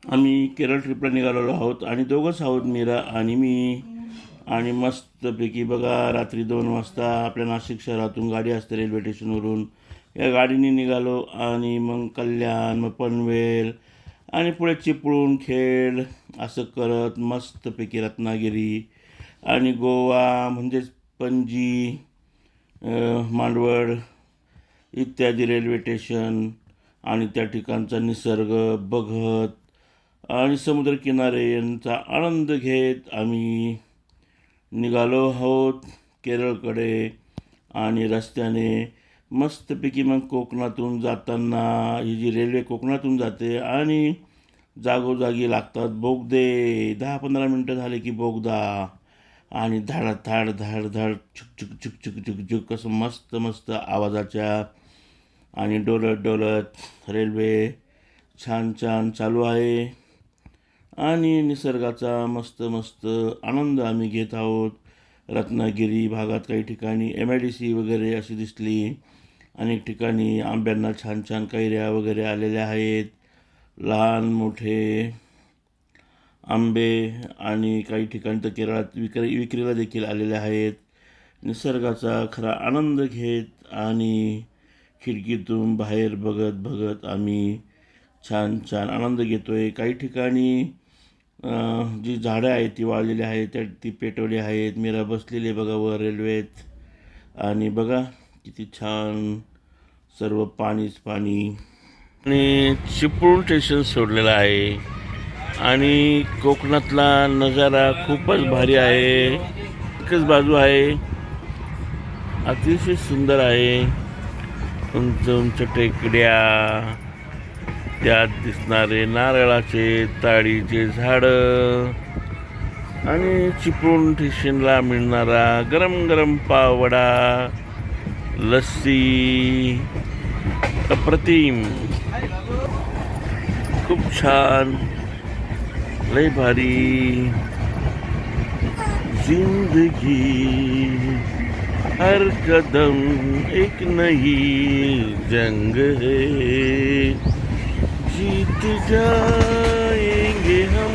आम्ही केरळ ट्रिपला निघालेलो आहोत आणि दोघंच आहोत, मीरा आणि मी. आणि मस्तपैकी बघा, रात्री 2 वाजता आपल्या नाशिक शहरातून गाडी असते रेल्वे स्टेशनवरून. या गाडीने निघालो आणि मग कल्याण, मग पनवेल आणि पुढे चिपळूण, खेड असं करत मस्तपैकी रत्नागिरी आणि गोवा म्हणजेच पणजी, मांडवड इत्यादी रेल्वे स्टेशन आणि त्या ठिकाणचा निसर्ग बघत आणि समुद्रकिनारे यांचा आनंद घेत आम्ही निघालो आहोत केरळकडे. आणि रस्त्याने मस्तपैकी मग कोकणातून जाताना ही जी रेल्वे कोकणातून जाते आणि जागोजागी लागतात बोगदे. 10-15 मिनटं झाले की बोगदा आणि धाड धाड धाड धाड छुक छुक छुक छुक छुक छुक असं मस्त मस्त आवाजाच्या आणि डोलत डोलत रेल्वे छान छान चालू आहे आणि निसर्गाचा मस्त मस्त आनंद आम्ही घेत आहोत. रत्नागिरी भागात काही ठिकाणी MIDC वगैरे अशी दिसली. अनेक ठिकाणी आंब्यांना छान छान कैऱ्या वगैरे आलेल्या आहेत, लहान मोठे आंबे. आणि काही ठिकाणी तर केरळात विक्रीला देखील आलेले आहेत. निसर्गाचा खरा आनंद घेत आणि खिडकीतून बाहेर बघत बघत आम्ही छान छान आनंद घेतो आहे. काही ठिकाणी जी झाडं आहेत ती वाळलेली आहेत, ती पेटवली आहेत. मीरा बसलेली आहे बघा वर रेल्वेत. आणि बघा किती छान सर्व पाणीच पाणी. आणि चिपळूण स्टेशन सोडलेलं आहे आणि कोकणातला नजारा खूपच भारी आहे. एकच बाजू आहे, अतिशय सुंदर आहे. उंच उंच टेकड्या, त्यात दिसणारे नारळाचे ताडीचे झाडं आणि चिपळूण स्टेशनला मिळणारा गरम गरम पाववडा, लस्सी अप्रतिम, खूप छान, लय भारी. जिंदगी हर कदम एक नई जंग है, जीत जाएंगे हम.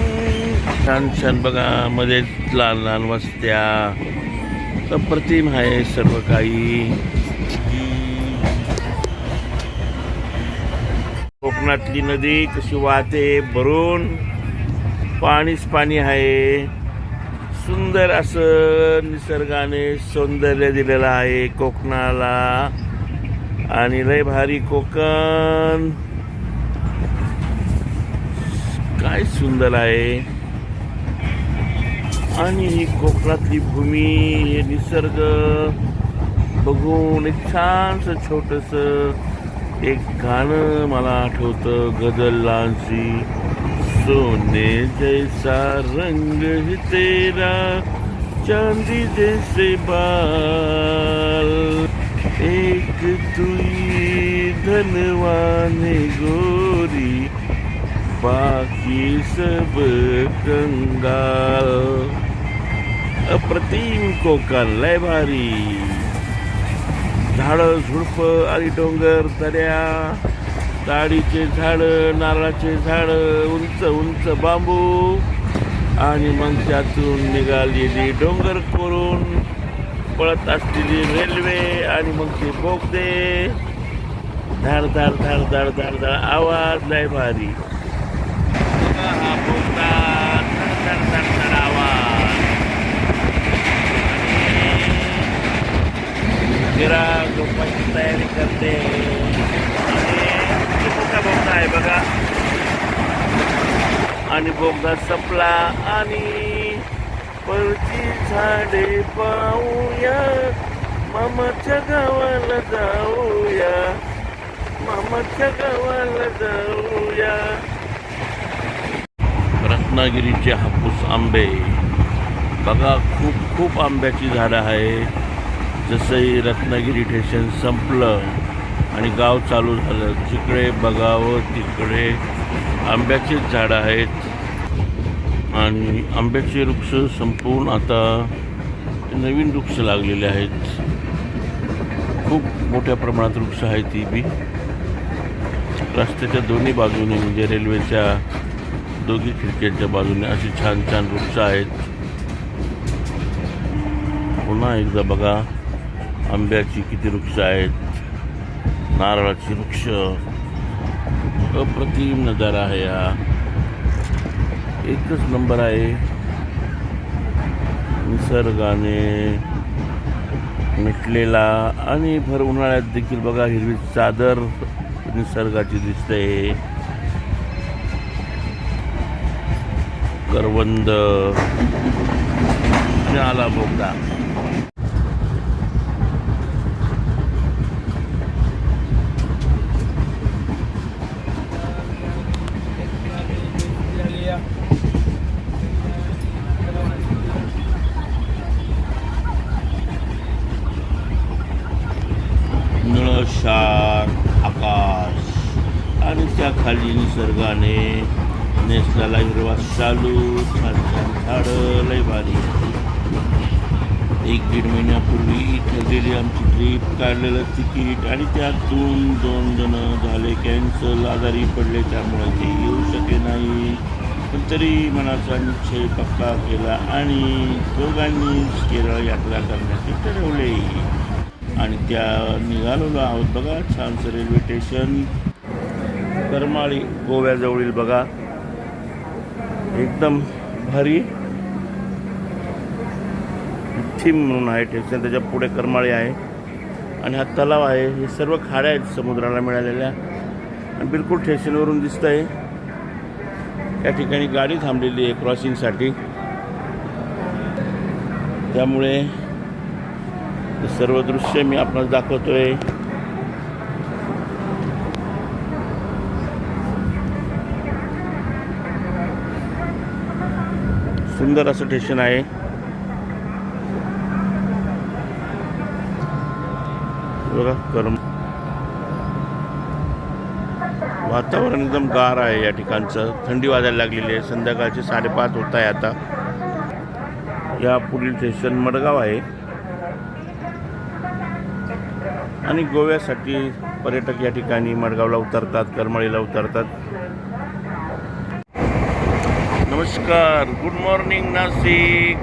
छान छान बघा, मध्येच लहान लहान वस्त्या, अप्रतिम आहे सर्व काही. कोकणातली नदी कशी वाहते भरून, पाणीच पाणी आहे. सुंदर असं निसर्गाने सौंदर्य दिलेलं आहे कोकणाला आणि लय भारी कोकण, काय सुंदर आहे. आणि ही कोकणातली भूमी, हे निसर्ग बघून एक छानसं छोटंसं एक गाणं मला आठवतं, गझल लहानशी. सोने जैसा रंग है तेरा, चांदी जैसे बाल, एक तुई धनवान गोरी, बाकी सब कंगाल. अप्रतिम कोकण, लय भारी. झाडं झुडपं आणि डोंगर दऱ्या, ताडीचे झाडं, नारळाचे झाडं, उंच उंच बांबू आणि मग त्यातून निघालेली डोंगर करून पळत असलेली रेल्वे आणि मग ते बोगदे, धाड धाड धाड धाड धाड धाड आवाज, लय भारी. हा बोगदा, धाड धाड धाड धाड आवाज. मीरा झोपायची तयारी करते. मोठा बोगदा आहे बघा आणि बोगदा संपला आणि परची झाडे पाहूया, मामाच्या गावाला जाऊया, मामाच्या गावाला जाऊया. रत्नागिरीचे हापूस आंबे बघा, खूप खूप आंब्याची झाडं आहे. जसंही रत्नागिरी स्टेशन संपलं आणि गाव चालू झालं, जिकडे बघावं तिकडे आंब्याचीच झाडं आहेत. आणि आंब्याचे वृक्ष संपवून आता नवीन वृक्ष लागलेले आहेत. खूप मोठ्या प्रमाणात वृक्ष आहेत ती बी. रस्त्याच्या दोन्ही बाजूने म्हणजे रेल्वेच्या दोघी खिडक्यांच्या बाजूने अशी छान छान वृक्ष आहेत. पुन्हा एकदा बघा, आंब्याची किती वृक्ष आहेत, नारळाची वृक्ष. अप्रतिम नजारा आहे हा, एकच नंबर आहे. निसर्गाने मिटलेला आणि भर उन्हाळ्यात देखील बघा हिरवी चादर निसर्गाची दिसते. करवंद आणि आला बोगदा. निळशार आकाश आणि त्या खाली निसर्गाने नेसलेला हिरवा शालू, छान छान झाडं, लय भारी. 1-1.5 महिन्यापूर्वी ठरलेली आमची ट्रीप, काढलेलं तिकीट आणि त्यातून 2 जण झाले कॅन्सल, आजारी पडले, त्यामुळे ते येऊ शके नाही. पण तरी मनाचा निश्चय पक्का केला आणि दोघांनी केरळ यात्रा करण्याचे ठरवले आणि त्या निघालेलो आहोत. बघा छानसं रेल्वे स्टेशन करमाळी, गोव्याजवळील बघा, एकदम भारी. थीम म्हणून आहे स्टेशन, त्याच्या पुढे करमाळी आहे आणि हा तलाव आहे. हे सर्व खाड्या आहेत समुद्राला मिळालेल्या आणि बिलकुल स्टेशनवरून दिसत आहे. या ठिकाणी गाडी थांबलेली आहे क्रॉसिंगसाठी, त्यामुळे हे सर्व दृश्य मी आपणास दाखवतोय. सुंदर असं स्टेशन आहे. बघा वातावरण एकदम गार आहे या ठिकाणचं. थंडी वाजायला लागलेली आहे. संध्याकाळचे 5:30 होत आहे आता. या पुढील स्टेशन मडगाव आहे आणि गोव्यासाठी पर्यटक या ठिकाणी मडगावला उतरतात, करमाळीला उतरतात. नमस्कार, गुड मॉर्निंग नाशिक.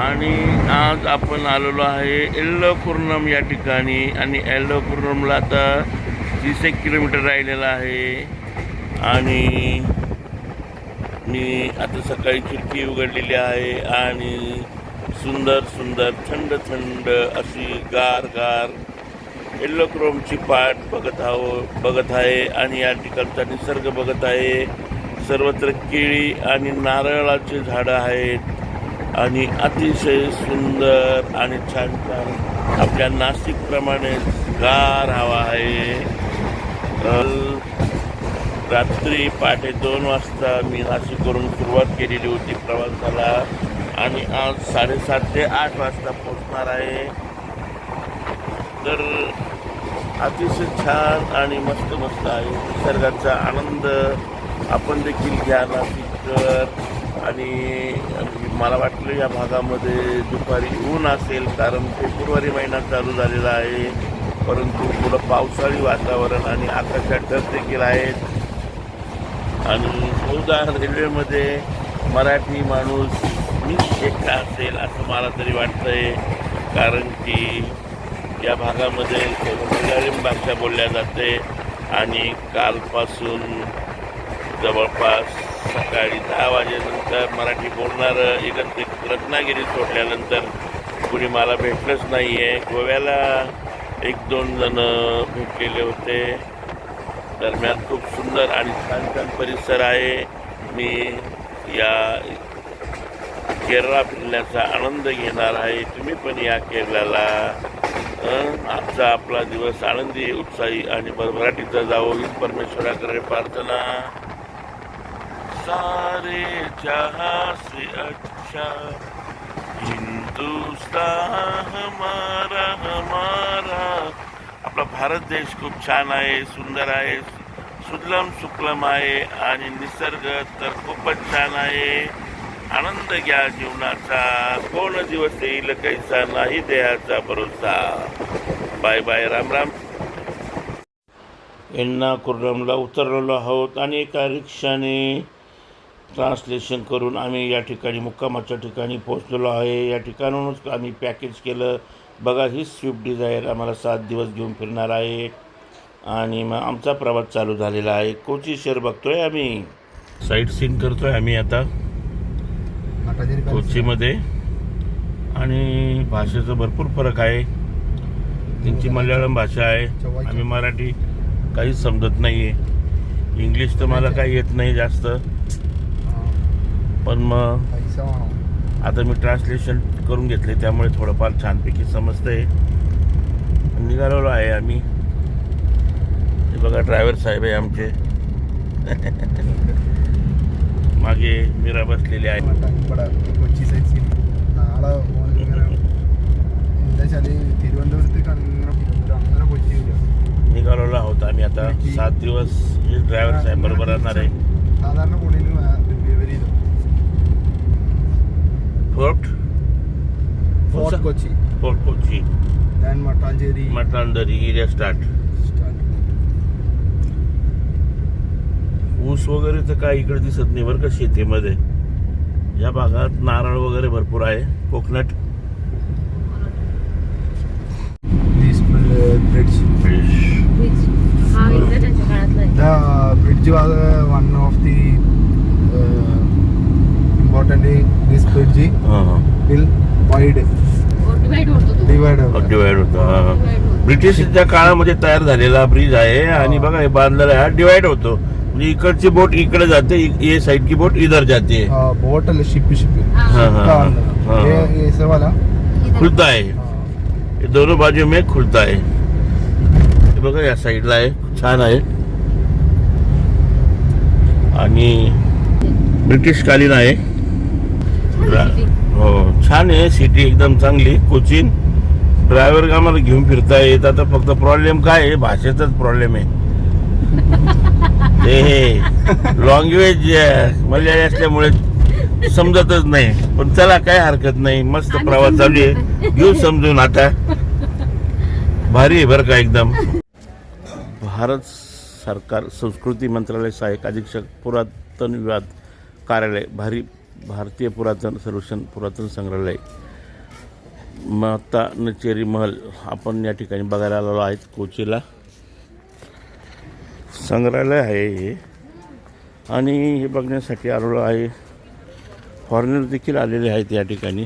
आणि आज आपण आलेलो आहे एल्लोकुर्नम या ठिकाणी आणि एल्लोकुर्नमला आता 30 किलोमीटर राहिलेला आहे. आणि मी आता सकाळी खिडकी उघडलेली आहे आणि सुंदर सुंदर थंड थंड अशी गार गार एल्लोकुर्नमची पाट बघत आहे आणि या ठिकाणचा निसर्ग बघत आहे. सर्वत्र केळी आणि नारळाचे झाडं आहेत आणि अतिशय सुंदर आणि छान छान आपल्या नाशिकप्रमाणे गार हवा आहे. रात्री 2:30 वाजता मी नाशिकवरून सुरुवात केलेली होती प्रवासाला आणि आज 7:30 ते 8 वाजता पोहोचणार आहे. तर अतिशय छान आणि मस्त मस्त आहे. निसर्गाचा आनंद आपण देखील घ्या नाशिककर. आणि मला वाटलं या भागामध्ये दुपारी ऊन असेल, कारण फेब्रुवारी महिना चालू झालेला आहे, परंतु थोडं पावसाळी वातावरण आणि आकाशात ढग देखील आहेत. आणि बहुधा रेल्वेमध्ये मराठी माणूस मीच एकटा असेल असं मला तरी वाटतंय, कारण की या भागामध्ये मल्याळी भाषा बोलल्या जाते आणि कालपासून जवळपास सकाळी 10 वाजेनंतर मराठी बोलणारं एकत्रित रत्नागिरी सोडल्यानंतर कुणी मला भेटलंच नाही आहे. गोव्याला 1-2 जण भेटलेले होते. दरम्यान खूप सुंदर आणि छान छान परिसर आहे. मी या केरळा फिरण्याचा आनंद घेणार आहे. तुम्ही पण या केरळाला. आजचा आपला दिवस आनंदी, उत्साही आणि भरभराटीचा जावो हीच परमेश्वराकडे प्रार्थना. सारे जहां से अच्छा हिंदुस्तान हमारा हमारा. आपला भारत देश खूप छान आहे, सुंदर आहे, सुजलम सुफलम आहे आणि निसर्ग तर खूपच छान आहे. आनंद घ्या जीवनाचा, कोण दिवस येईल कैसा नाही देहाचा भरोसा. Bye bye, Ram Ram. एल्लोकुर्नमला उतरलेलो आहोत आणि एका रिक्षाने ट्रान्सलेशन करून आम्ही या ठिकाणी मुक्कामाच्या ठिकाणी पोहोचलेलो आहे. या ठिकाणाहूनच आम्ही पॅकेज केलं. बघा, ही स्विफ्ट डिझायर आम्हाला 7 दिवस घेऊन फिरणार आहे आणि मग आमचा प्रवास चालू झालेला आहे. कोची शहर बघतोय आम्ही, साईट सीन करतोय आम्ही आता कोचीमध्ये. आणि भाषेचा भरपूर फरक आहे. त्यांची मल्याळम भाषा आहे, आम्ही मराठी काहीच समजत नाही आहे. इंग्लिश तर मला काही येत नाही जास्त, पण मग आता मी ट्रान्सलेशन करून घेतले त्यामुळे थोडंफार छानपैकी समजतंय. निघालेलो आहे आम्ही. हे बघा, ड्रायव्हर साहेब आहे आमचे. मागे मीरा बसलेली आहे. निघालेलो आहोत आम्ही आता. 7 दिवस हे ड्रायव्हर साहेब बरोबर राहणार आहे. Fort Kochi Mattancherry area start. ऊस वगैरे तर काय इकडे दिसत नाही बरं का शेतीमध्ये. या भागात नारळ वगैरे भरपूर आहे, coconut. Bridge was one of the important this bridge will divide होतो. ब्रिटिशच्या काळामध्ये तयार झालेला ब्रिज आहे आणि बघा हे बांधलेला आहे. हा डिवाइड होतो म्हणजे इकडची बोट इकडे जाते, ये साइड की बोट इधर जाते. बोट शिप ये वाला खुलता है, ये दोनों बाजू में खुलता है. हे बघा या साईडला आहे, छान आहे आणि ब्रिटिश कालीन आहे. हो, छान आहे सिटी, एकदम चांगली. कोचीन ड्रायव्हर आम्हाला घेऊन फिरता येत. आता फक्त प्रॉब्लेम काय आहे, भाषेचाच प्रॉब्लेम आहे. ते लँग्वेज मल्याळी असल्यामुळे समजतच नाही. पण चला, काय हरकत नाही, मस्त प्रवास चालू आहे, घेऊ समजून. आता भारी आहे बरं का एकदम. भारत सरकार संस्कृती मंत्रालय सहाय्यक अधीक्षक पुरातन विभाग कार्यालय भारतीय पुरातन सर्वेक्षण पुरातन संग्रहालय माता नचेरी महल आपण या ठिकाणी बघायला आलेलो आहेत. कोचीला संग्रहालय आहे हे आणि हे बघण्यासाठी आलेलो आहे. फॉरेनर देखील आलेले आहेत या ठिकाणी.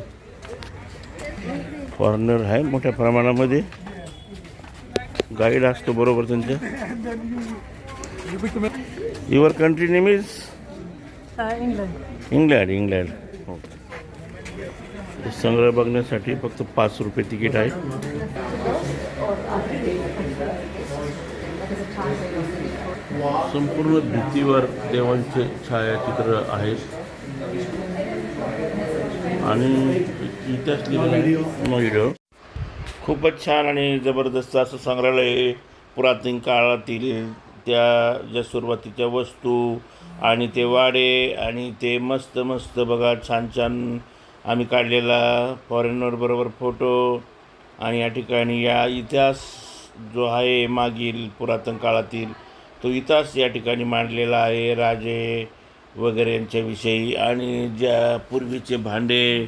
फॉरेनर आहे मोठ्या प्रमाणामध्ये. गाईड असतो बरोबर त्यांच्या. Your country name is England. संग्रह बघण्यासाठी फक्त 5 रुपये तिकीट आहे. संपूर्ण भिंतीवर देवांचे छायाचित्र आहेत आणि इतिहास व्हिडिओ. खूपच छान आणि जबरदस्त असं संग्रहालय. पुरातन काळातील त्या ज्या सुरुवातीच्या वस्तू आणि ते वाडे आणि ते मस्त मस्त बघा, छान छान आम्ही काढलेला फॉरेनर बरोबर फोटो. आणि या ठिकाणी या इतिहास जो आहे मागील पुरातन काळातील तो इतिहास या ठिकाणी मांडलेला आहे, राजे वगैरे यांच्याविषयी. आणि ज्या पूर्वीचे भांडे,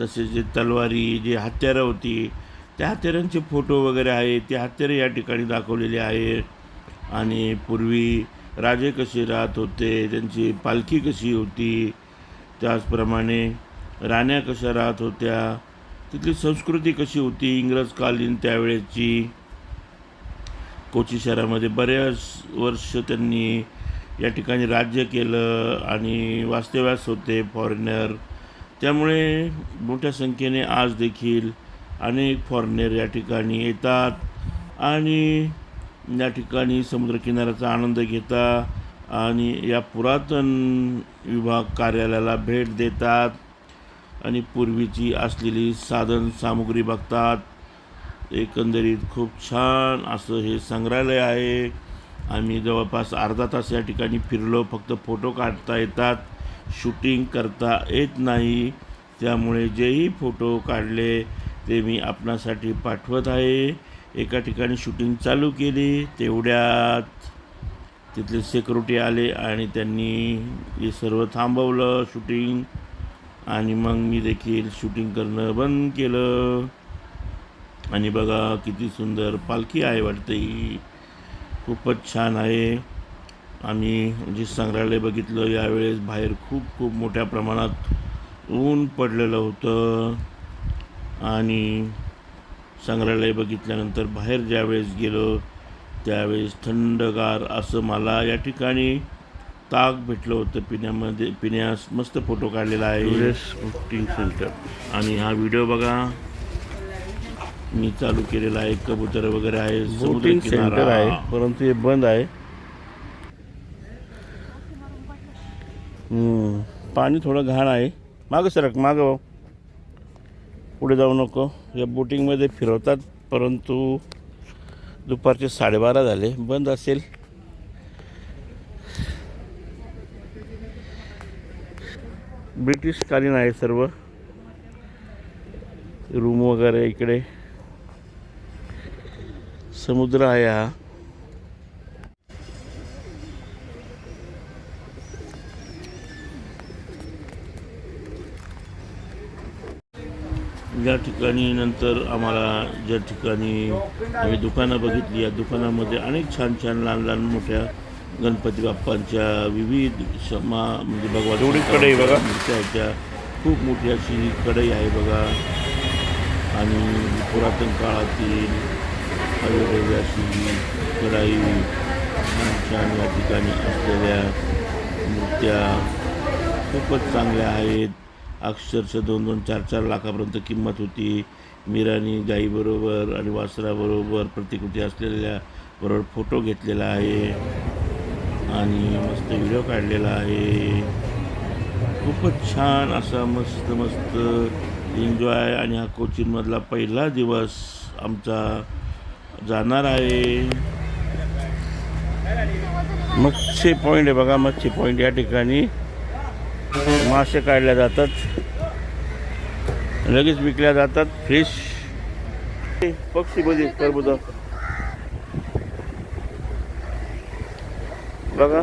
तसेच जे तलवारी, जे हत्यारं होती त्या हत्यारांचे फोटो वगैरे आहेत. ते हत्यारे या ठिकाणी दाखवलेले आहे. आणि पूर्वी राजे कसे राहत होते, त्यांची पालखी कशी होती, त्याचप्रमाणे राण्या कशा राहत होत्या, तिथली संस्कृती कशी होती इंग्रजकालीन त्यावेळेची. कोची शहरामध्ये बऱ्याच वर्ष त्यांनी या ठिकाणी राज्य केलं आणि वास्तव्यास होते फॉरेनर. त्यामुळे मोठ्या संख्येने आज देखील अनेक फॉरेनर या ठिकाणी येतात आणि या ठिकाणी समुद्रकिनाऱ्याचा आनंद घेतात आणि या पुरातन विभाग कार्यालयाला भेट देतात आणि पूर्वीची असलेली साधन सामुग्री बघतात. एकंदरीत खूप छान असं हे संग्रहालय आहे. आम्ही जवळपास अर्धा तास या ठिकाणी फिरलो. फक्त फोटो काढता येतात, शूटिंग करता येत नाही. त्यामुळे जेही फोटो काढले ते मी आपणासाठी पाठवत आहे. एका ठिकाणी शूटिंग चालू केली, तेवढ्यात तिथले सिक्युरिटी आले आणि त्यांनी हे सर्व थांबवलं शूटिंग. आणि मग मी देखील शूटिंग करणं बंद केलं. आणि बघा किती सुंदर पालखी आहे वाटते ही, खूपच छान आहे. आम्ही जे संग्रहालय बघितलं यावेळेस बाहेर खूप खूप मोठ्या प्रमाणात ऊन पडलेलं होतं. आणि संग्रहालय बघितल्यानंतर बाहेर ज्यावेळेस गेलो त्यावेळेस थंडगार असं मला या ठिकाणी ताक भेटलं होतं पिण्यास. मस्त फोटो काढलेला आहे टुरिस्ट बोटिंग सेंटर. आणि हा व्हिडिओ बघा मी चालू केलेला आहे. कबूतर वगैरे आहे, बोटिंग सेंटर आहे परंतु हे बंद आहे. पाणी थोडं घाण आहे. मागं सरक, मागं भाऊ, पुढे जाऊ नको. या बोटिंगमध्ये फिरवतात परंतु दुपारचे 12:30 झाले, बंद असेल. ब्रिटिशकालीन आहे सर्व रूम वगैरे. इकडे समुद्र आहे हा. या ठिकाणी नंतर आम्हाला ज्या ठिकाणी आम्ही दुकानं बघितली, या दुकानामध्ये अनेक छान छान लहान लहान मोठ्या गणपती बाप्पांच्या विविध म्हणजे भगवान एवढी कढई बघा, मूर्त्या खूप मोठी अशी कढई आहे बघा. आणि पुरातन काळातील वेगवेगळी अशी कढई, छान छान या ठिकाणी असलेल्या मूर्त्या खूपच चांगल्या आहेत. अक्षरशः 2-2, 4-4 लाखापर्यंत किंमत होती. मीरानी गाईबरोबर आणि वासराबरोबर प्रतिकृती असलेल्या बरोबर फोटो घेतलेला आहे आणि मस्त व्हिडिओ काढलेला आहे. खूपच छान असा मस्त मस्त एन्जॉय. आणि हा कोचीनमधला पहिला दिवस आमचा जाणार आहे. मच्छी पॉईंट आहे बघा. मच्छी पॉईंट या ठिकाणी मासे काढल्या जातात, लगेच विकल्या जातात. फिश, पक्षी बघित टरबूज बघा.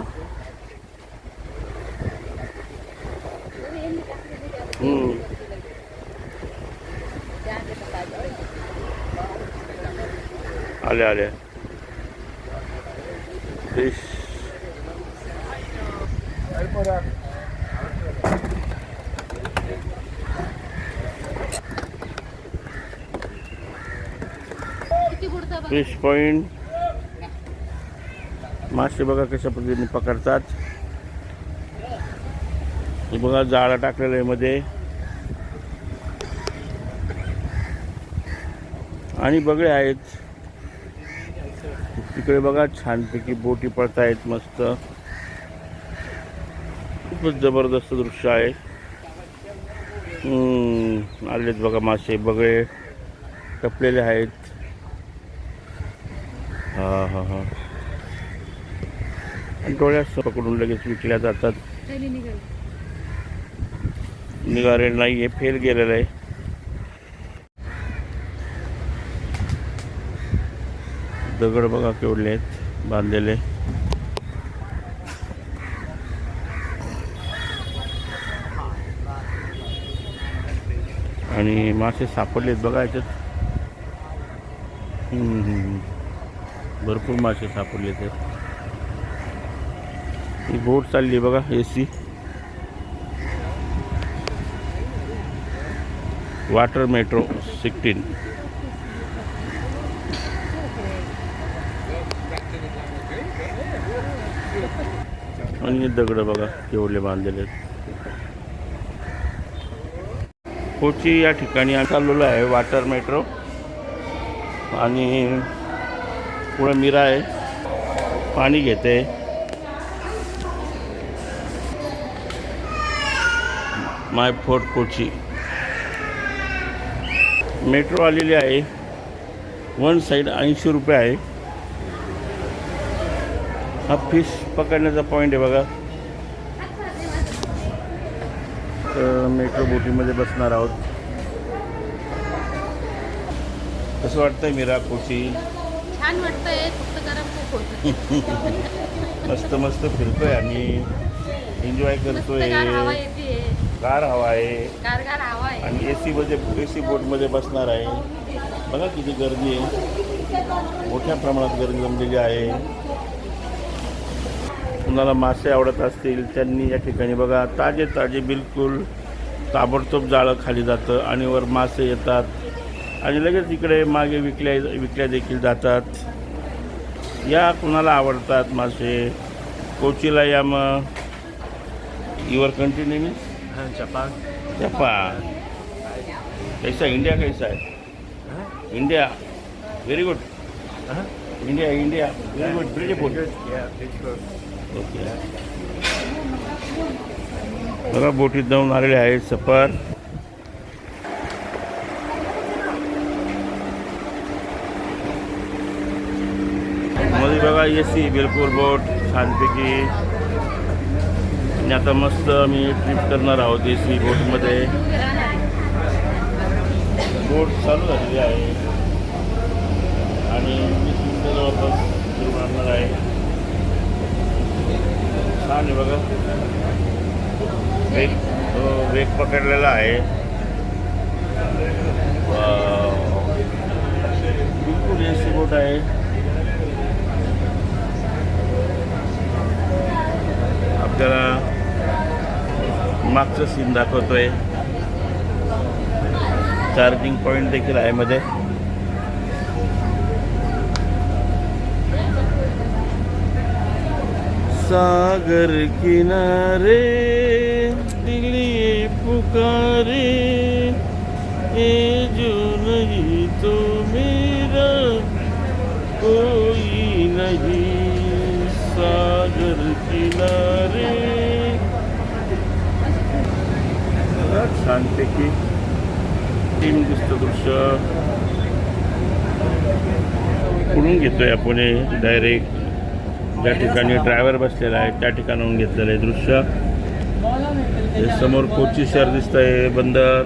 आले आले फिश. Fish point. मासे बघा कशा पद्धतीने पकडतात. हे बघा जाळं टाकलेलं आहे मध्ये. आणि बगळे आहेत तिकडे बघा, छानपैकी बोटी पडत आहेत मस्त. खूपच जबरदस्त दृश्य आहे. आलेत बघा मासे, बगळे टपलेले आहेत. हा. आणि डोळ्यात पकडून लगेच विकल्या जातात. निघालेलं नाही, हे फेल गेलेलं आहे. दगड बघा केवढले आहेत बांधलेले. आणि मासे सापडलेत बघा याच्यात. भरपूर मासे सापडले आहेत. ही बोट चालली बघा, AC वाटर मेट्रो 16. आणि दगड बघा केवढे बांधलेले आहेत. कोची या ठिकाणी चाललेलं आहे वाटर मेट्रो. आणि पुढं मीरा आहे, पाणी घेते. माय फोर्ट कोची मेट्रो आलेली आहे. वन साईड 80 रुपये आहे. हा फिश पकडण्याचा पॉईंट आहे बघा. तर मेट्रो बोटीमध्ये बसणार आहोत. कसं वाटतंय मीरा कोची? छान वाटतंय, फक्त गरम खूप होतं. मस्त मस्त फिरतोय आम्ही, एन्जॉय करतोय. हवा येते, गार हवा आहे गारगार हवा आहे. आणि AC बोटमध्ये बसणार आहे. बघा किती गर्दी आहे, मोठ्या प्रमाणात गर्दी जमलेली आहे. कुणाला मासे आवडत असतील त्यांनी या ठिकाणी बघा, ताजे ताजे बिलकुल ताबडतोब जाळं खाली जातं आणि वर मासे येतात आणि लगेच इकडे मागे विकल्या देखील जातात. या कुणाला आवडतात मासे, कोचीला या. मग your country name is Japan. Japan. कैसा इंडिया कैसा है? India very good. India very good. Beautiful. Okay. बघा बोटीत जाऊन आलेले आहे सफर. मध्ये बघा AC बिलकुल बोट छानपैकी. आणि आता मस्त मी ट्रिप करणार आहोत AC बोटमध्ये. बोट चालू झालेली आहे आणि 20 मिनिटं जवळपास सुरू राहणार आहे. छान आहे बघा, वेग पकडलेला आहे. बिलकुल AC बोट आहे. आपल्याला मागचं सीन दाखवतोय. चार्जिंग पॉईंट देखील आहे मध्ये. सागर किनारे दिली पुकारे, ये जो नहीं तो मेरा कोई नहीं. सागर किनारे. छानपैकी टीम दिसतं दृश्य. पुढून घेतोय आपण डायरेक्ट ज्या ठिकाणी ड्रायव्हर बसलेला आहे त्या ठिकाणाहून घेतलेलं आहे दृश्य. हे समोर कोची शहर दिसत आहे, बंदर.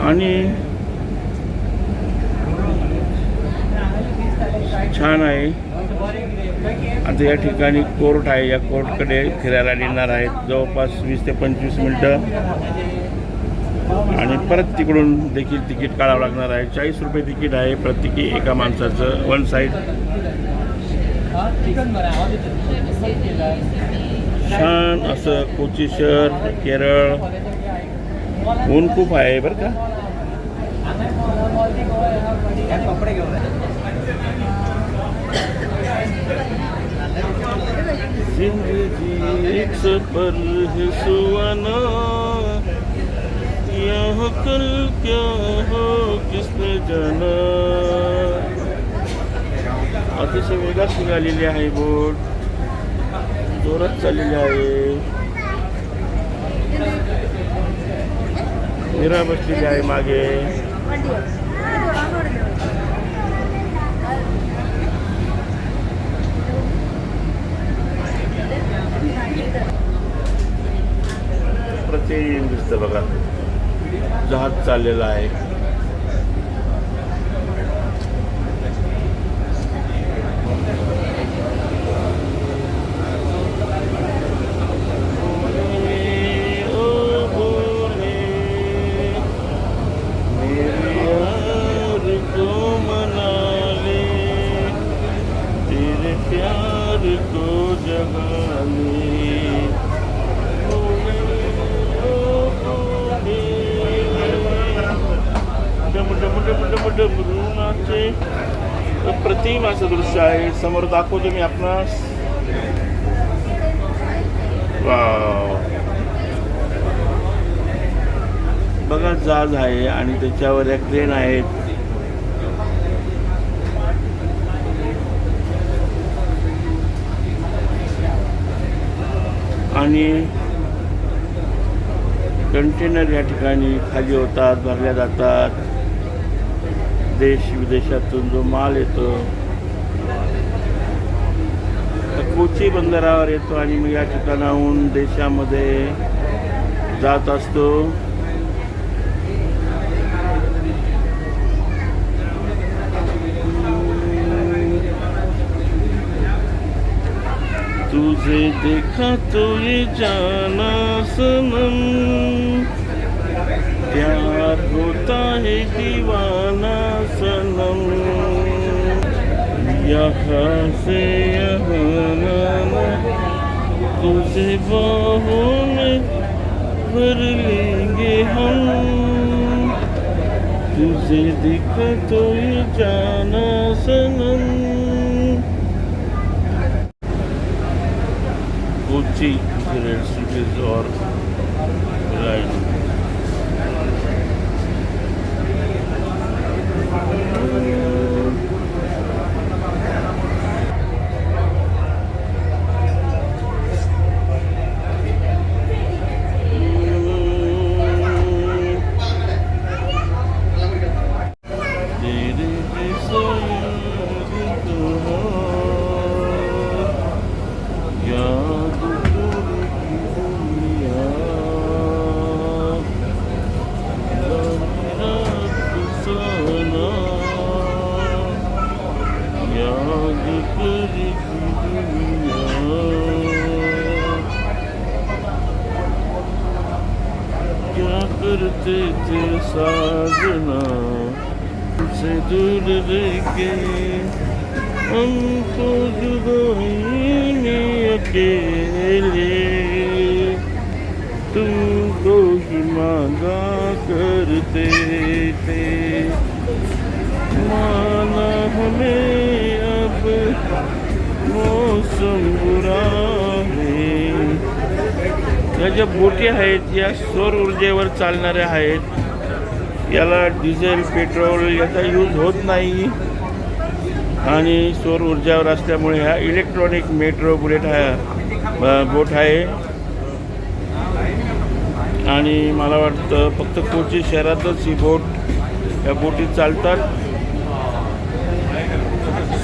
आणि छान आहे. आता या ठिकाणी कोर्ट आहे, या कोर्टकडे फिरायला निघणार आहेत जवळपास 20 ते 25 मिनटं. आणि परत तिकडून देखील तिकीट काढावं लागणार आहे. 40 रुपये तिकीट आहे प्रत्येकी एका माणसाचं, वन साईड. छान असं कोची शहर, केरळ. ऊन खूप आहे बरं का. जिंदगी एक सफर है सुहाना, यहाँ कल क्या हो किसने जाना. अतिशय वेगात निघालेली आहे बोट, जोरात चाललेली आहे. मीरा बसलेली आहे मागे. प्रतिम दिसतं बघा, जहाज चाललेलं आहे. प्रतिम असं दृश्य आहे. समोर दाखवतो मी आपणास. बघा जहाज आहे आणि त्याच्यावर एक ट्रेन आहेत. आणि कंटेनर या ठिकाणी खाली होतात, भरल्या जातात. देश विदेशातून जो माल येतो कोची बंदरावर येतो आणि मग या ठिकाणाहून देशामध्ये जात असतो. तुझे देखा तो ये जाना सनम, प्यार होता है दीवाना सनम, यहाँ से यहाँ ना, तुझे बाहों में भर लेंगे हम, तुझे देखा तो ये जाना सनम। कोची रेल सिटीज और लाइन क्या करते थे साजना, से दूर रह के हमको जुदाई में अकेले, तुमको ही मांगा करते थे, माना हमें अब मौसम बुरा है। या ज्या बोटी आहेत या सौर ऊर्जेवर चालणाऱ्या आहेत, याला डिझेल पेट्रोल याचा यूज होत नाही आणि सौर ऊर्जावर असल्यामुळे ह्या इलेक्ट्रॉनिक मेट्रो बुलेट हा बोट आहे आणि मला वाटतं फक्त कोची शहरातच ही या बोटी चालतात,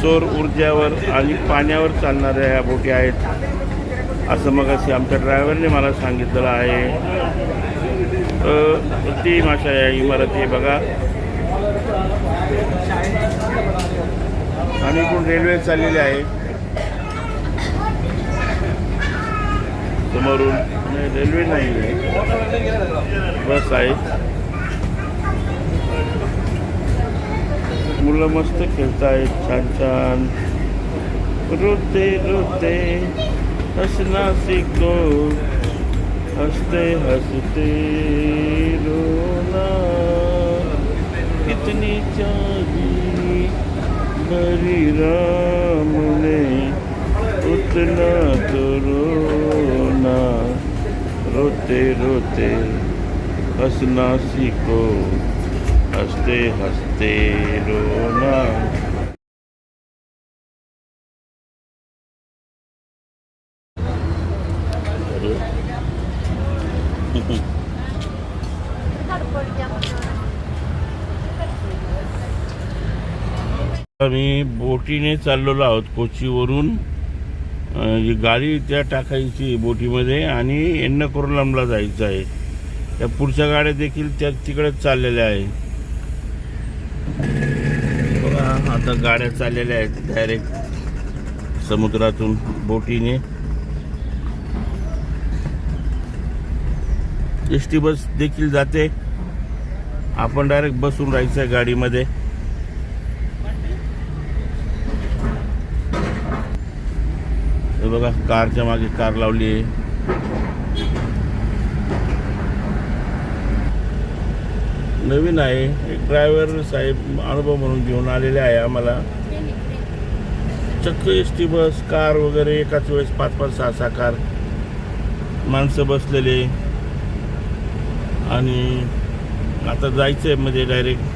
सौर ऊर्जावर आणि पाण्यावर चालणाऱ्या ह्या बोटी आहेत असं मगाशी आमच्या ड्रायव्हरने मला सांगितलेलं आहे. ती माशा या इमारती आहे बघा आणि इकडून रेल्वे चाललेली आहे समोरून. रेल्वे नाही आहे, बस आहे. मुलं मस्त खेळत आहेत छान छान. रोते रोते हसना सीखो, हंसते हंसते रोना, कितनी चाही भरी राम ने उतना तो रोना, रोते रोते हंसना सीखो, हंसते हंसते रोना. आम्ही बोटीने चाललेलो आहोत कोचीवरून. ही गाडी त्या टाकायची बोटीमध्ये आणि एर्नाकुलमला जायचं आहे. त्या पुढच्या गाड्या देखील त्या तिकडेच चाललेल्या आहे. बघा आता गाड्या चाललेल्या आहेत डायरेक्ट समुद्रातून बोटीने. एसटी बस देखील जाते, आपण डायरेक्ट बसून राहायचं आहे गाडीमध्ये. हे बघा कारच्या मागे कार लावली आहे. नवीन आहे, एक ड्रायव्हर साहेब अनुभव म्हणून घेऊन आलेले आहे आम्हाला. चक्क एसटी बस कार वगैरे एकाच वेळेस 5-5, 6-6 कार, माणसं बसलेले आणि आता जायचंय मध्ये direct.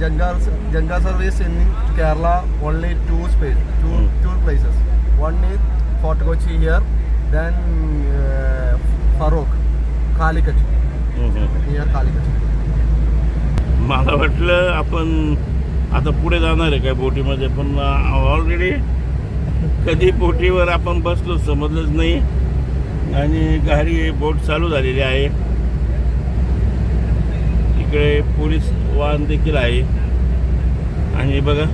Janga service in Kerala only two places. One is Fort Kochi here, then Farouk, Calicut, near Calicut. मला वाटलं आपण आता पुढे जाणार आहे काय बोटीमध्ये, पण ऑलरेडी कधी बोटीवर आपण बसलो समजलंच नाही आणि गाडी बोट चालू झालेली आहे. इकडे पोलीस वाहन देखील आहे आणि बघा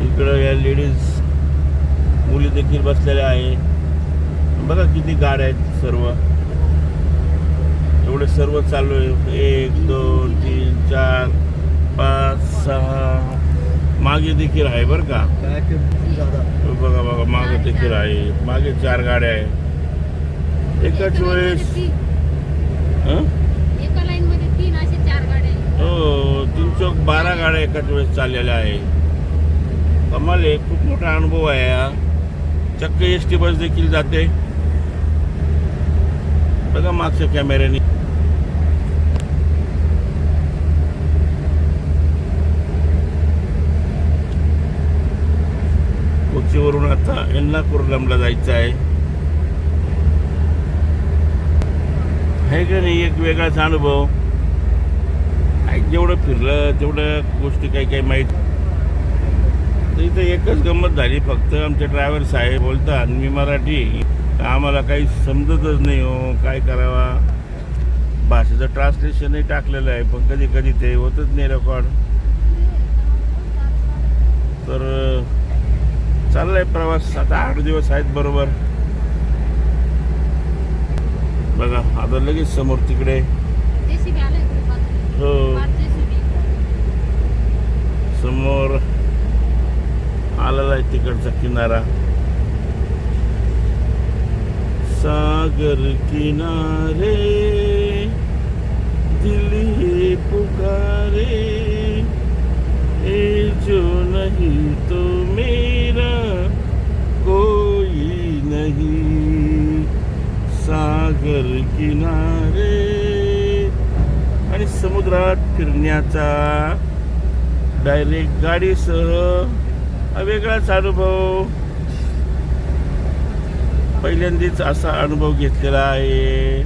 इकडं या लेडीज मुली देखील बसलेल्या आहे. बघा किती गाड्या आहेत सर्व. एवढे सर्व चालू आहे. 1 2 3 4 5 6 मागे देखील आहे बरं का. बैक ज़्यादा बघा बघा मागे देखील आहे. मागे 4 गाड्या आहे एकाच वेळेस. हं? एका लाईन मध्ये 3 असे 4 गाड्या आहेत. हो 312 गाड्या एकाच वेळेस चाललेल्या आहे. कमाल आहे. खूप मोठा अनुभव आहे हा. चक्क एसटी बस देखील जाते बघा मागच्या कॅमेऱ्याने. कोचीवरून आता एर्नाकुलमला जायचं आहे का नाही. एक वेगळाच अनुभव. जेवढं फिरलं तेवढं गोष्टी काही काही माहीत. तर इथं एकच गंमत झाली फक्त. आमचे ड्रायव्हर साहेब बोलतात मी मराठी, आम्हाला काही समजतच नाही हो काय करावा. भाषेचं ट्रान्सलेशनही टाकलेलं आहे पण कधी कधी ते होतच नाही रेकॉर्ड. तर चाललाय प्रवास. आता 8 दिवस आहेत बरोबर. बघा आता लगेच समोर तिकडे JCB आलाय इकडे बाजूला. हो 5 JCB. समोर आलेला आहे तिकडचा किनारा. सागर किनारे दिल ये पुकारे ए जो नहीं तो मेरा कोई नहीं. सागर किनारे. आणि समुद्रात फिरण्याचा डायरेक्ट गाडीसह वेगळाच अनुभव. पहिल्यांदाच असा अनुभव घेतलेला आहे.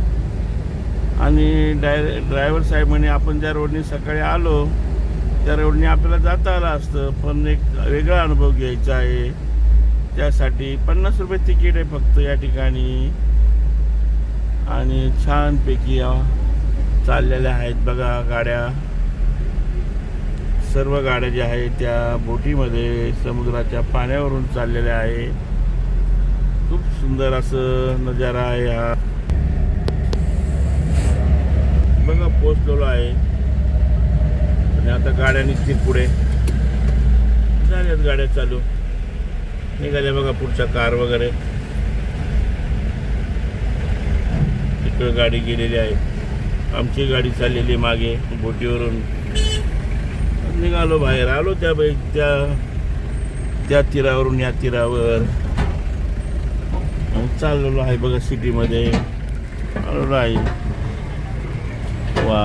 आणि ड्रायव्हर साहेब म्हणे आपण ज्या रोडने सकाळी आलो त्या रोडने आपल्याला जाता आलं असतं पण एक वेगळा अनुभव घ्यायचा आहे. त्यासाठी 50 रुपये तिकीट आहे फक्त या ठिकाणी. आणि छानपैकी चाललेल्या आहेत बघा गाड्या. सर्व गाड्या ज्या आहेत त्या बोटीमध्ये समुद्राच्या पाण्यावरून चाललेल्या आहे. खूप सुंदर असं नजारा आहे हा. बघा पोचलेलो आहे आणि आता गाड्या निघतील पुढे. झाल्यात गाड्या चालू. निघाल्या बघा पुढच्या कार वगैरे. तिकडे गाडी गेलेली आहे. आमची गाडी चाललेली मागे बोटीवरून. निघालो बाहेर. आलो त्या तीरावरून या तीरावर चाललेलो आहे बघा. सिटीमध्ये आलेलो आहे. वा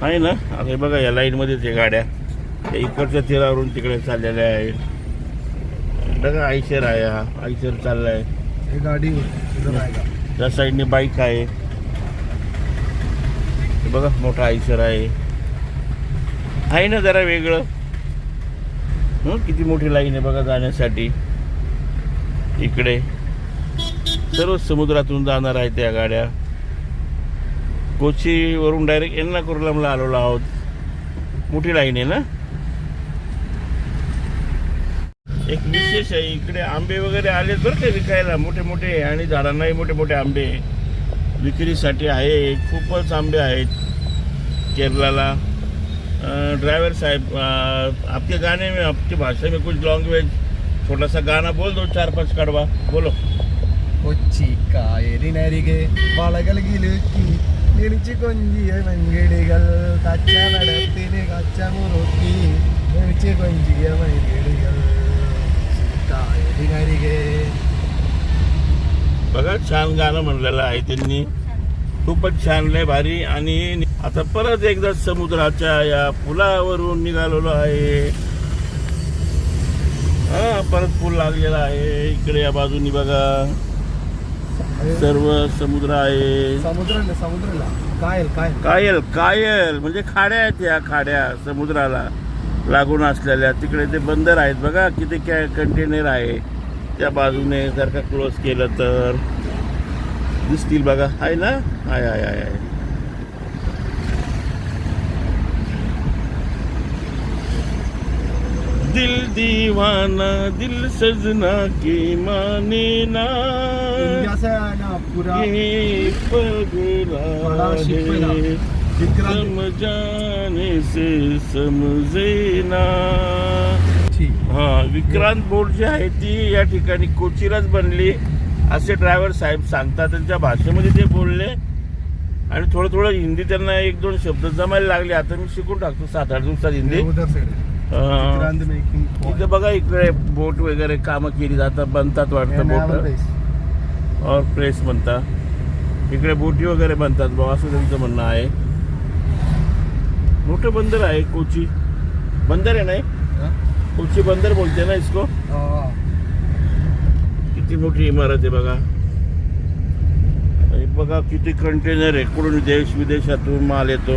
आहे ना. आता हे बघा या लाईनमध्येच आहे गाड्या. त्या इकडच्या तीरावरून तिकडे चाललेल्या आहे बघा. आयशर आहे हा. आयशर चाललाय. ये गाड़ी इधर आएगा. त्या साईडने बाईक आहे. हे बघा मोठा आयशर आहे ना जरा वेगळं. किती मोठी लाईन आहे बघा जाण्यासाठी. इकडे सर्व समुद्रातून जाणार आहेत त्या गाड्या. कोचीवरून डायरेक्ट एर्नाकुलमला आलेलो आहोत. मोठी लाईन आहे ना. एक विशेष आहे इकडे आंबे वगैरे आलेत बरं का विकायला मोठे मोठे. आणि झाडांनाही मोठे मोठे आंबे विक्रीसाठी आहे. खूपच आंबे आहेत केरलाला. ड्राइवर साहब आपके गाने में आपकी भाषा में कुछ लैंग्वेज छोटा सा गाना बोल दो 4-5 कड़वा बोलो. കൊച്ചി കായലിനരികെ വളകൾ കിലുക്കി നിളിച്ചു കൊഞ്ചിയ മങ്കിടികൾ കച്ചവടത്തിന് കച്ചമുറുക്കി നിളിച്ചു കൊഞ്ചിയ മങ്കിടികൾ കായലിനരികെ. बघा छान गाणं म्हणलेलं आहे त्यांनी. खूपच छान लय भारी. आणि आता परत एकदा समुद्राच्या या पुलावरून निघालेलो आहे. हा परत पूल लागलेला आहे. इकडे या बाजूनी बघा सर्व समुद्र आहे. समुद्राला कायल कायल कायल कायल म्हणजे खाड्या आहेत. या खाड्या समुद्राला लागून असलेल्या. तिकडे ते बंदर आहेत बघा. किती कंटेनर आहे त्या बाजूने. जर का क्लोज केलं तर दिसतील बघा. आहे ना. आहे. दिल दीवाना दिल सजना के माने ना इंडिया से है ना पूरा ये पगला बड़ा शिप है ना, है विक्रांत समझाने से समजे ना. ठीक. हा विक्रांत बोट जी आहे ती या ठिकाणी कोचीलाच बनली असे ड्रायव्हर साहेब सांगतात. त्यांच्या भाषेमध्ये ते बोलले आणि थोडं थोडं हिंदी त्यांना एक दोन शब्द जमायला लागले. आता मी शिकून टाकतो 7-8 दिवसात हिंदी. उधर से विक्रांत मेकिंग इथे बघा इकडे बोट वगैरे कामं केली जातात बनतात वाटतं बोट और प्रेस बनतात. इकडे बोटी वगैरे बनतात बाबा असं त्यांचं म्हणणं आहे. मोठं बंदर आहे कोची. बंदर आहे नाही कोची बंदर बोलते ना इसको. किती मोठी इमारत आहे बघा. आणि बघा किती कंटेनर आहे. कुठून देश विदेशातून माल येतो.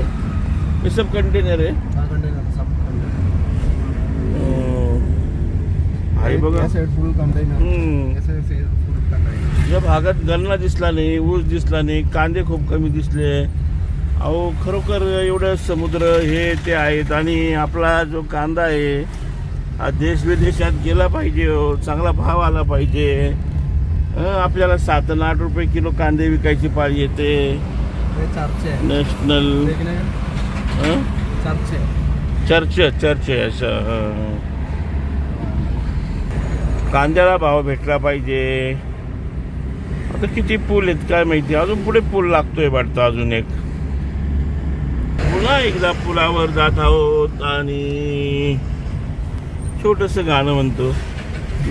हे सब कंटेनर आहे. आहे बघा. फुल कंटेनर या भागात गन्ना दिसला नाही, ऊस दिसला नाही, कांदे खूप कमी दिसले. अहो खरोखर एवढं समुद्र हे ते आहेत. आणि आपला जो कांदा आहे हा देश विदेशात गेला पाहिजे. चांगला भाव आला पाहिजे. आपल्याला 7 आणि 8 रुपये किलो कांदे विकायची पाळी येते. नॅशनल चर्च असं कांद्याला भाव भेटला पाहिजे. आता किती पूल आहेत काय माहिती. अजून पुढे पूल लागतोय वाटतं अजून एक. पुन्हा एकदा पुलावर जात आहोत आणि छोटस गाणं म्हणतो.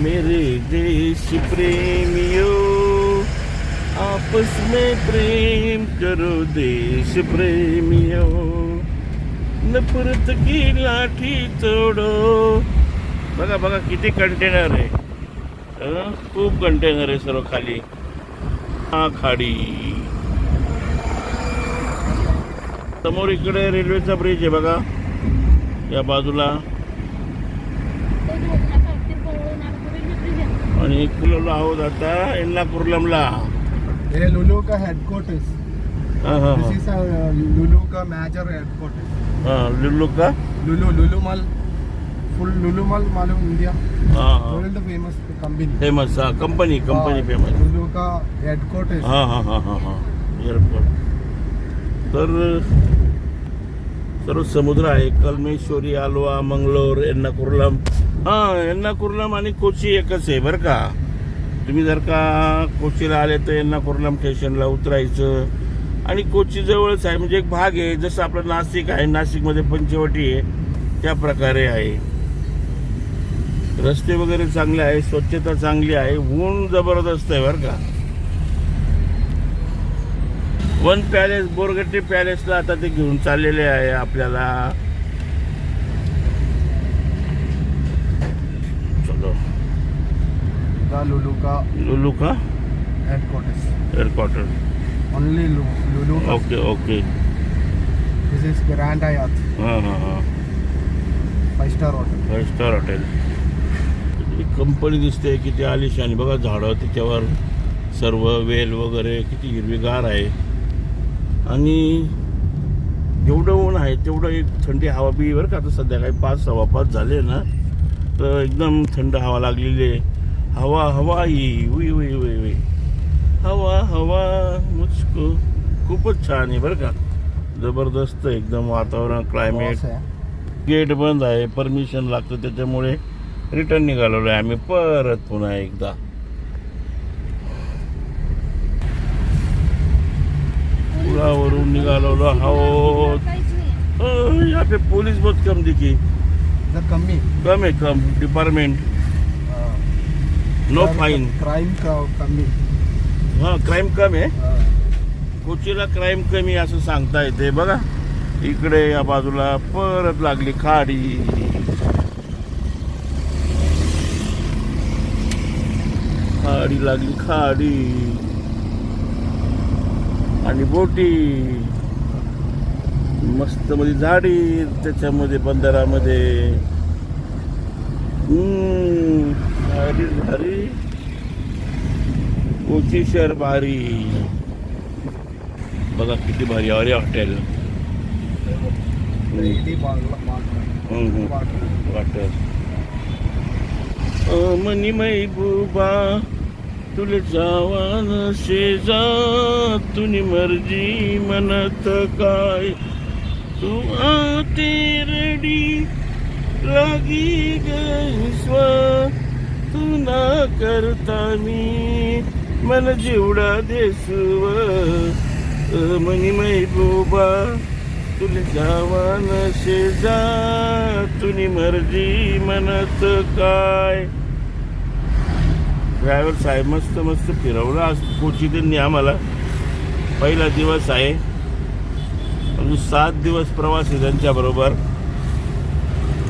मेरे देश प्रेमियो आपस में प्रेम करो देश प्रेमियो नफरत की लाठी तोडो. बघा बघा किती कंटेनर आहे. खूप कंटेनर आहे सर्व खाली. हा खाडी समोर इकडे रेल्वेचा ब्रिज आहे बघा या बाजूला. आणि कुर्लमला आहोत आता. एर्नाकुलमला ये लुलू का हेडक्वार्टर्स. दिस इज लुलू का मेजर हेडक्वार्टर्स. लुल्लू का Lulu mall. Full Lulu mall मालूम India. World famous company. Famous company famous. Lulu का हेडक्वार्टर्स. हां एअरपोर्ट. तर सर्व समुद्र आहे. कलमेश्वरी, आलोवा, मंगलोर, एर्नाकुलम. एर्नाकुलम आणि कोची एकच आहे बरं का. तुम्ही जर का कोचीला आले तर एर्नाकुलम स्टेशनला उतरायचं. आणि कोची जवळच आहे म्हणजे एक भाग आहे. जसं आपलं नाशिक आहे. नाशिकमध्ये पंचवटी आहे त्या प्रकारे आहे. रस्ते वगैरे चांगले आहे. स्वच्छता चांगली आहे. ऊन जबरदस्त आहे बरं का. वन पॅलेस बोरगट्टी पॅलेसला आता ते घेऊन चाललेले आहे आपल्याला. चलो लुलू का headquarter. Only Lulu. Okay. This is grand Hyatt. हां 5 स्टार हॉटेल. कंपनी दिसते किती आलिशान. बघा झाडं त्याच्यावर सर्व वेल वगैरे किती हिरवीगार आहे. आणि जेवढं ऊन आहे तेवढं एक थंडी हवा बी बरं का. आता संध्याकाळी 5-5 झाले ना तर एकदम थंड हवा लागलेली आहे. हवा ही उई हवा मुझको. खूपच छान आहे बरं का. जबरदस्त एकदम वातावरण क्लायमेट. गेट बंद आहे. परमिशन लागतं त्याच्यामुळे रिटर्न निघालेलो आहे आम्ही परत पुन्हा एकदा. पुलावरून निघालेलो आहोत. यहाँ पे पुलिस बहुत कम दिखी. कम है डिपार्टमेंट. No fine. क्राईम कमी. हां क्राईम कमी आहे. कोचीला क्राईम कमी असं सांगता येते बघा. इकडे या बाजूला परत लागली खाडी. खाडी आणि बोटी. मस्त मध्ये झाडी त्याच्यामध्ये बंदरामध्ये. भारी कोची शहर भारी. बघा किती भारी. अरे हॉटेल वाटर. मनी महबूबा तुले जावान शेजा तुनी मर्जी म्हणत काय तू आते रडी लागी गैस्व तू ना करता मी मन जीवडा देसव मनी महबूबा तुले जावान शेजा तुनी मर्जी म्हणत काय. ड्रायव्हर साहेब मस्त मस्त फिरवलं आज कोची त्यांनी आम्हाला. पहिला दिवस आहे, अजून 7 दिवस प्रवास आहे त्यांच्याबरोबर.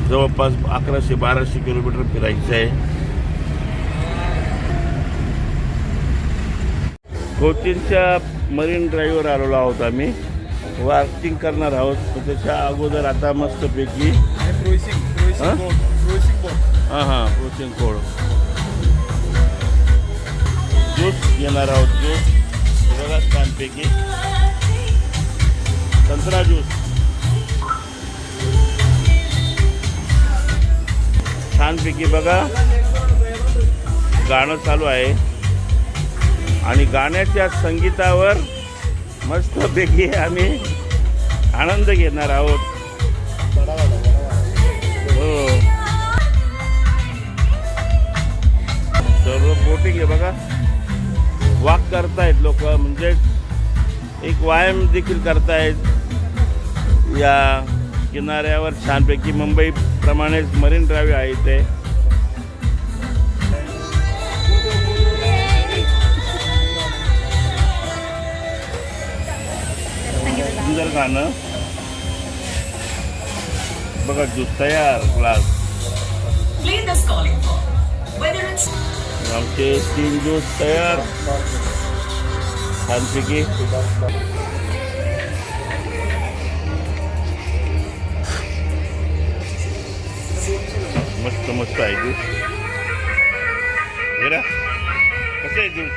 जवळपास 1100-1200 किलोमीटर फिरायचं आहे. कोचीनच्या मरीन ड्राईव्हवर आलेलो आहोत आम्ही. वार्टिंग करणार आहोत. तर त्याच्या अगोदर आता मस्तपैकी Cruising boat. हां क्रोसिंग कोड ज्यूस घेणार आहोत. ज्यूस बघा छानपैकी संत्रा ज्यूस छानपैकी बघा. गाणं चालू आहे आणि गाण्याच्या संगीतावर मस्तपैकी आम्ही आनंद घेणार आहोत. हो सर्व बोटिंग आहे बघा. वॉक करतायत लोक, म्हणजे एक व्यायाम देखील करतायत या किनाऱ्यावर. छानपैकी मुंबईप्रमाणेच मरीन ड्राईव्ह आहे इथे. सुंदर गाणं बघा. ज्यूस तयार ग्लास. आमचे 3 ज्यूस तयार छानपैकी. मस्त मस्त आहे ज्यूस. कसं आहे ज्यूस?